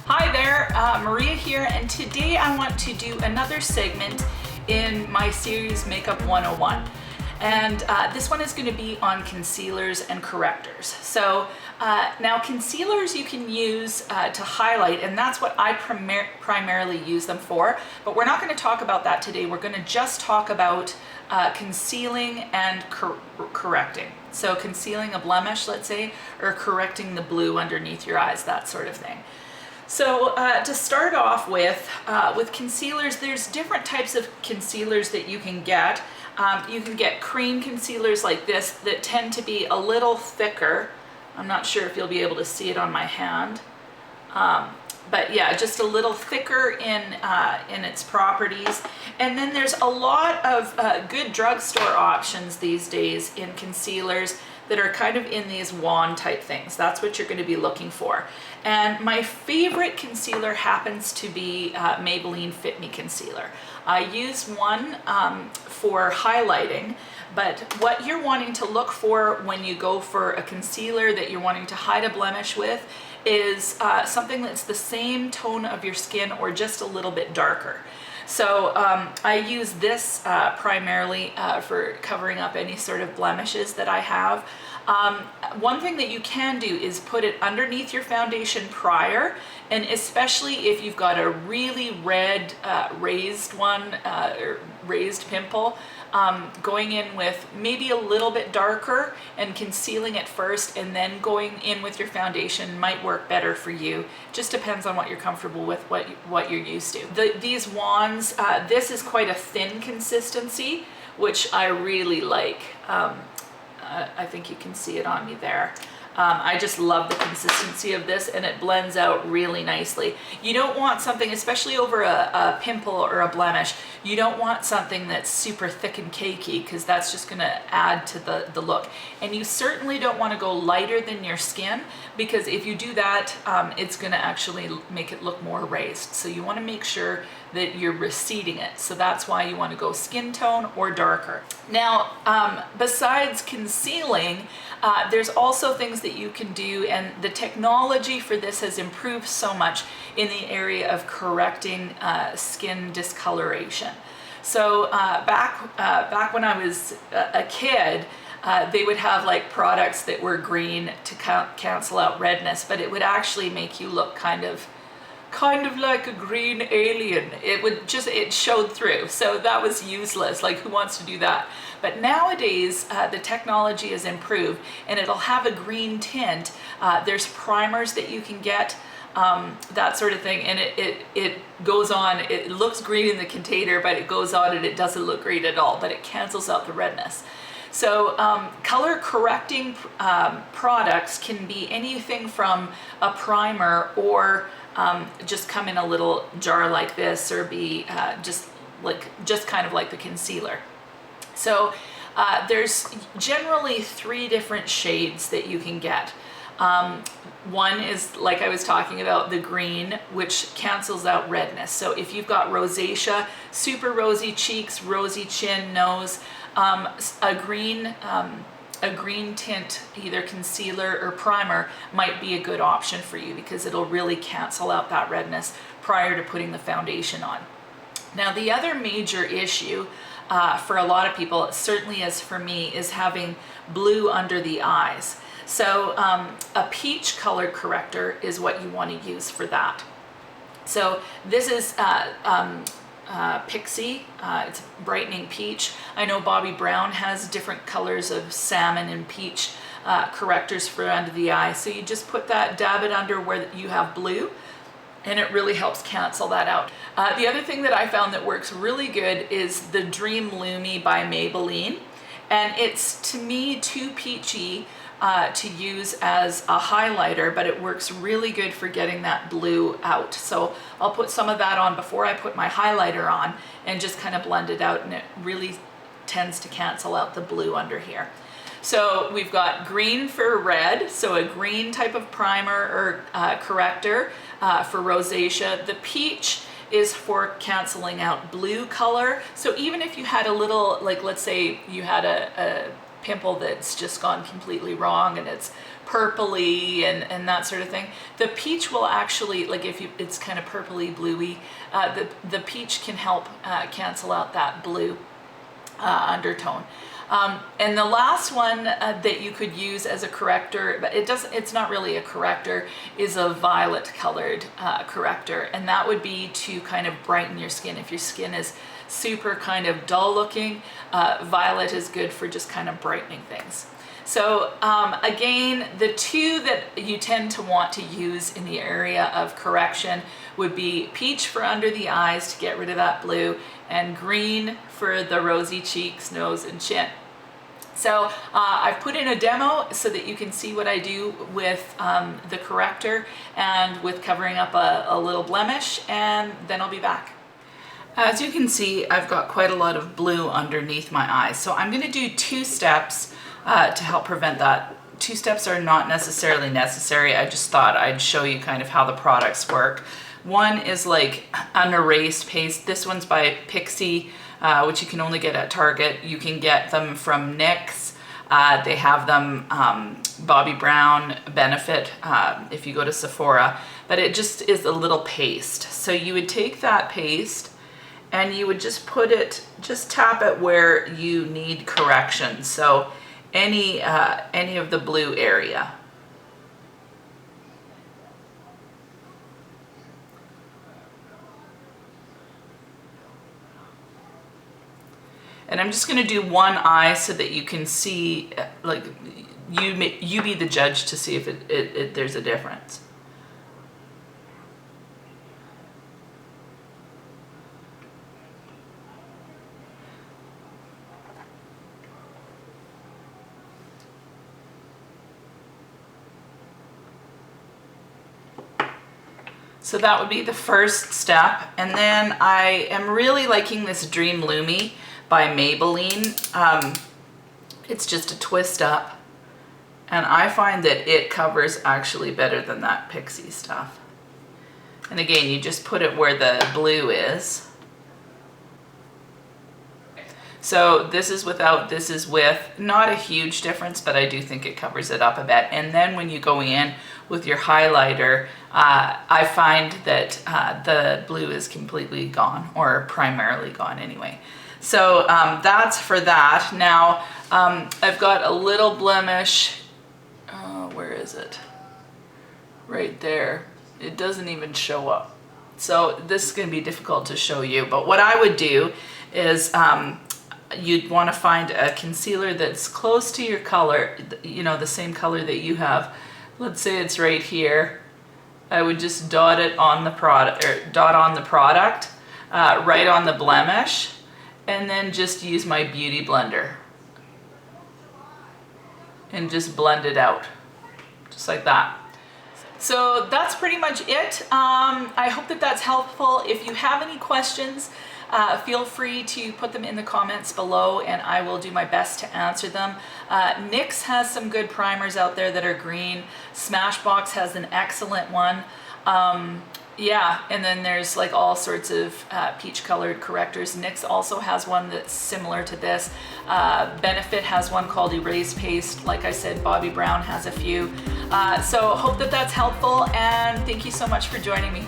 Hi there, Maria here, and today I want to do another segment in my series Makeup 101. And this one is going to be on concealers and correctors. So now concealers you can use to highlight, and that's what I primarily use them for, but we're not going to talk about that today. We're going to just talk about concealing and correcting. So concealing a blemish, let's say, or correcting the blue underneath your eyes, that sort of thing. So to start off with concealers, there's different types of concealers that you can get. You can get cream concealers like this that tend to be a little thicker. I'm not sure if you'll be able to see it on my hand. But yeah, just a little thicker in its properties. And then there's a lot of good drugstore options these days in concealers that are kind of in these wand type things. That's what you're going to be looking for. And my favorite concealer happens to be Madeline Fit Me concealer. I use one for highlighting, but what you're wanting to look for when you go for a concealer that you're wanting to hide a blemish with is something that's the same tone of your skin or just a little bit darker. So I use this primarily for covering up any sort of blemishes that I have. One thing that you can do is put it underneath your foundation prior, and especially if you've got a really red raised one, or raised pimple, going in with maybe a little bit darker and concealing it first and then going in with your foundation might work better for you. Just depends on what you're comfortable with, what you're used to. These wands, this is quite a thin consistency, which I really like. I think you can see it on me there. I just love the consistency of this, and it blends out really nicely. You don't want something, especially over a pimple or a blemish, you don't want something that's super thick and cakey, because that's just going to add to the look. And you certainly don't want to go lighter than your skin, because if you do that, it's going to actually make it look more raised. So you want to make sure that you're receding it. So that's why you want to go skin tone or darker. Now, besides concealing, there's also things that you can do, and the technology for this has improved so much in the area of correcting skin discoloration. So back when I was a kid, they would have like products that were green to cancel out redness, but it would actually make you look kind of like a green alien. It showed through. So that was useless. Like, who wants to do that? But nowadays, the technology has improved, and it'll have a green tint. There's primers that you can get, that sort of thing, and it goes on. It looks green in the container, but it goes on and it doesn't look green at all, but it cancels out the redness. So color correcting products can be anything from a primer, or just come in a little jar like this, or be just kind of like the concealer. So there's generally 3 different shades that you can get. One is, like I was talking about, the green, which cancels out redness. So if you've got rosacea, super rosy cheeks, rosy chin, nose, a green tint, either concealer or primer, might be a good option for you, because it'll really cancel out that redness prior to putting the foundation on. Now, the other major issue for a lot of people, certainly as for me, is having blue under the eyes. So a peach colored corrector is what you want to use for that. So this is Pixie, it's brightening peach. I know Bobbi Brown has different colors of salmon and peach correctors for under the eye. So you just put that, dab it under where you have blue, and it really helps cancel that out. The other thing that I found that works really good is the Dream Lumi by Maybelline. And it's, to me, too peachy to use as a highlighter, but it works really good for getting that blue out. So I'll put some of that on before I put my highlighter on and just kind of blend it out, and it really tends to cancel out the blue under here. So we've got green for red, so a green type of primer or corrector for rosacea. The peach is for canceling out blue color. So even if you had a little, like let's say you had pimple that's just gone completely wrong and it's purpley and that sort of thing. The peach will actually, like if it's kind of purpley bluey, the peach can help cancel out that blue undertone. And the last one that you could use as a corrector, but it's not really a corrector, is a violet colored corrector. And that would be to kind of brighten your skin. If your skin is super kind of dull looking, violet is good for just kind of brightening things. So again, the two that you tend to want to use in the area of correction would be peach for under the eyes to get rid of that blue, and green for the rosy cheeks, nose, and chin. So I've put in a demo so that you can see what I do with the corrector and with covering up a little blemish, and then I'll be back. As you can see, I've got quite a lot of blue underneath my eyes. So I'm gonna do 2 steps to help prevent that. 2 steps are not necessarily necessary. I just thought I'd show you kind of how the products work. One is like an erased paste. This one's by Pixie, which you can only get at Target. You can get them from NYX. They have them Bobbi Brown, Benefit, if you go to Sephora. But it just is a little paste. So you would take that paste and you would just put it, just tap it where you need correction. So any of the blue area. And I'm just going to do one eye so that you can see, like, you be the judge to see if there's a difference. So that would be the first step. And then I am really liking this Dream Lumi by Maybelline. It's just a twist up, and I find that it covers actually better than that Pixie stuff. And again, you just put it where the blue is. So this is without, this is with. Not a huge difference, but I do think it covers it up a bit. And then when you go in with your highlighter, I find that the blue is completely gone, or primarily gone anyway. So that's for that. Now I've got a little blemish. Where is it? Right there. It doesn't even show up. So this is going to be difficult to show you. But what I would do is you'd want to find a concealer that's close to your color, you know, the same color that you have. Let's say it's right here. I would just dot it on the product, or dot on the product, right on the blemish, and then just use my beauty blender and just blend it out, just like that. So that's pretty much it. I hope that that's helpful. If you have any questions, feel free to put them in the comments below and I will do my best to answer them. NYX has some good primers out there that are green. Smashbox has an excellent one. Yeah, and then there's like all sorts of peach colored correctors. NYX also has one that's similar to this. Benefit has one called Erase Paste. Like I said, Bobbi Brown has a few. So hope that that's helpful, and thank you so much for joining me.